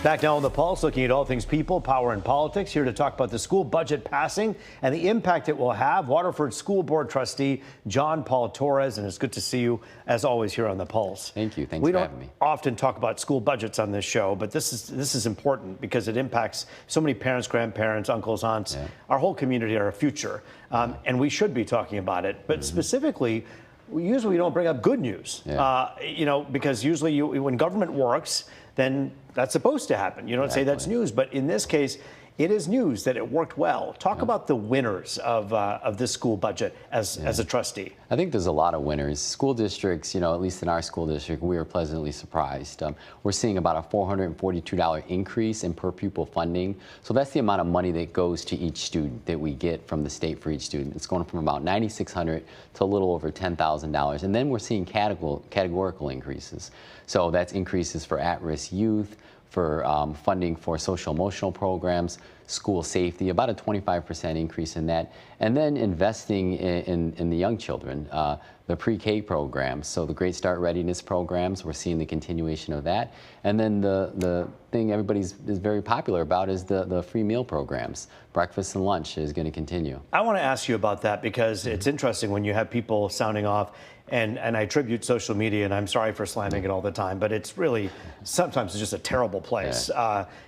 Back now on The Pulse, looking at all things people, power, and politics. Here to talk about the school budget passing and the impact it will have, Waterford School Board Trustee John Paul Torres. And it's good to see you, as always, here on The Pulse. Thank you. Thanks for having me. We don't often talk about school budgets on this show, but this is important because it impacts so many parents, grandparents, uncles, aunts, our whole community, our future. And we should be talking about it. But specifically, usually we don't bring up good news, because usually when government works, then that's supposed to happen. You don't say that's news, but in this case, it is news that it worked well. Talk about the winners of this school budget as a trustee. I think there's a lot of winners. School districts, at least in our school district, we were pleasantly surprised. We're seeing about a $442 increase in per pupil funding. So that's the amount of money that goes to each student that we get from the state for each student. It's going from about $9,600 to a little over $10,000. And then we're seeing categorical increases. So that's increases for at-risk youth, for funding for social emotional programs, school safety, about a 25% increase in that, and then investing in the young children, the pre-K programs, so the Great Start Readiness programs, we're seeing the continuation of that, and then the thing everybody is very popular about is the free meal programs. Breakfast and lunch is going to continue. I want to ask you about that because it's interesting when you have people sounding off. And I attribute social media, and I'm sorry for slamming it all the time, but it's really, sometimes it's just a terrible place.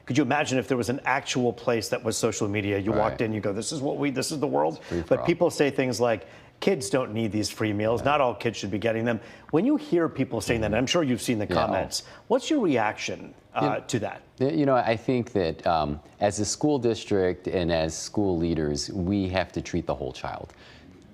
Could you imagine if there was an actual place that was social media? You walked in, you go, this is the world. But people say things like, kids don't need these free meals. Not all kids should be getting them. When you hear people saying that, and I'm sure you've seen the comments, what's your reaction to that? I think that as a school district and as school leaders, we have to treat the whole child.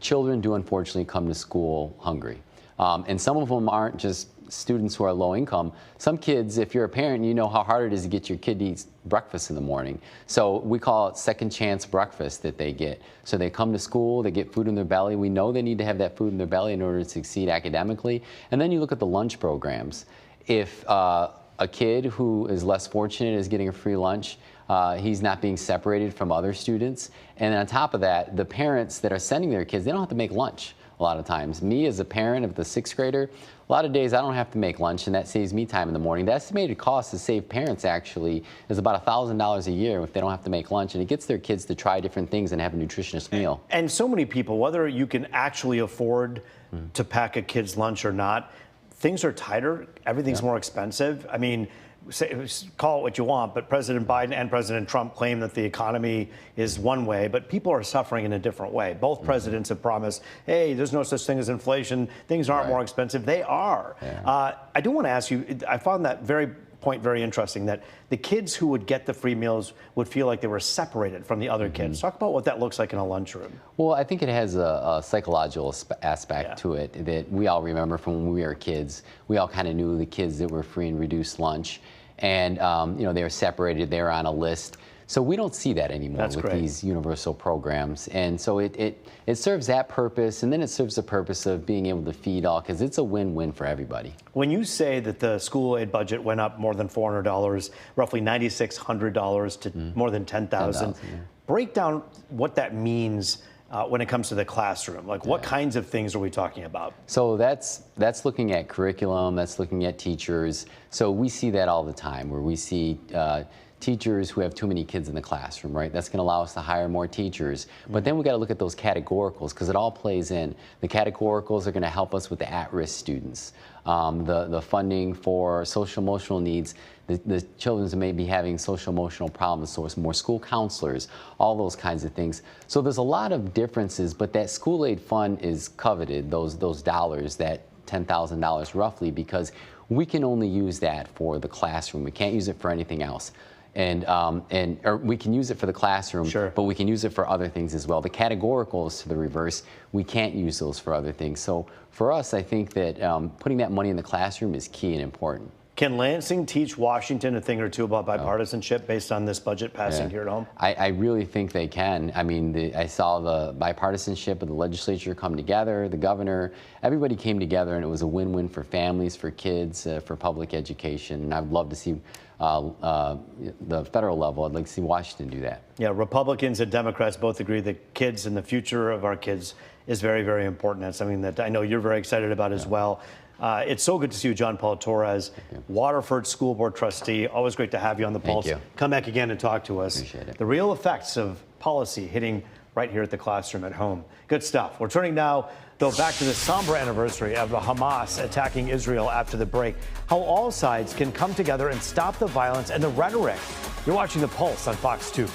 Children do unfortunately come to school hungry. And some of them aren't just students who are low income. Some kids, if you're a parent, you know how hard it is to get your kid to eat breakfast in the morning. So we call it second chance breakfast that they get. So they come to school, they get food in their belly. We know they need to have that food in their belly in order to succeed academically. And then you look at the lunch programs. If a kid who is less fortunate is getting a free lunch, he's not being separated from other students. And on top of that, the parents that are sending their kids, they don't have to make lunch a lot of times. Me as a parent of the sixth grader, a lot of days I don't have to make lunch, and that saves me time in the morning. The estimated cost to save parents actually is about $1,000 a year if they don't have to make lunch, and it gets their kids to try different things and have a nutritious meal. And so many people, whether you can actually afford to pack a kid's lunch or not, things are tighter, everything's more expensive. I mean, call it what you want, but President Biden and President Trump claim that the economy is one way, but people are suffering in a different way. Both presidents have promised, hey, there's no such thing as inflation. Things aren't more expensive. They are. I do want to ask you, I found that point very interesting, that the kids who would get the free meals would feel like they were separated from the other kids. Talk about what that looks like in a lunchroom. Well, I think it has a psychological aspect to it that we all remember from when we were kids. We all kind of knew the kids that were free and reduced lunch. And, they were separated, they were on a list. So we don't see that anymore with these universal programs. And so it serves that purpose, and then it serves the purpose of being able to feed all, because it's a win-win for everybody. When you say that the school aid budget went up more than $400, roughly $9,600 to more than $10,000, break down what that means when it comes to the classroom. Like, what kinds of things are we talking about? So that's looking at curriculum, that's looking at teachers. So we see that all the time, where we see teachers who have too many kids in the classroom, right? That's going to allow us to hire more teachers. But then we got to look at those categoricals, because it all plays in. The categoricals are going to help us with the at-risk students. The funding for social emotional needs, the children who may be having social emotional problems, so it's more school counselors, all those kinds of things. So there's a lot of differences, but that school aid fund is coveted, those dollars, that $10,000 roughly, because we can only use that for the classroom. We can't use it for anything else. Or we can use it for the classroom, but we can use it for other things as well. The categoricals to the reverse, we can't use those for other things. So for us, I think that putting that money in the classroom is key and important. Can Lansing teach Washington a thing or two about bipartisanship based on this budget passing here at home? I really think they can. I mean, I saw the bipartisanship of the legislature come together, the governor, everybody came together, and it was a win-win for families, for kids, for public education. And I'd love to see the federal level. I'd like to see Washington do that. Yeah, Republicans and Democrats both agree that kids and the future of our kids is very, very important. That's something that I know you're very excited about as well. It's so good to see you, John Paul Torres, Waterford School Board trustee. Always great to have you on the Pulse. you. Come back again and talk to us. Appreciate it. The real effects of policy hitting right here at the classroom at home. Good stuff. We're turning now, though, back to the somber anniversary of Hamas attacking Israel after the break. How all sides can come together and stop the violence and the rhetoric. You're watching The Pulse on Fox 2.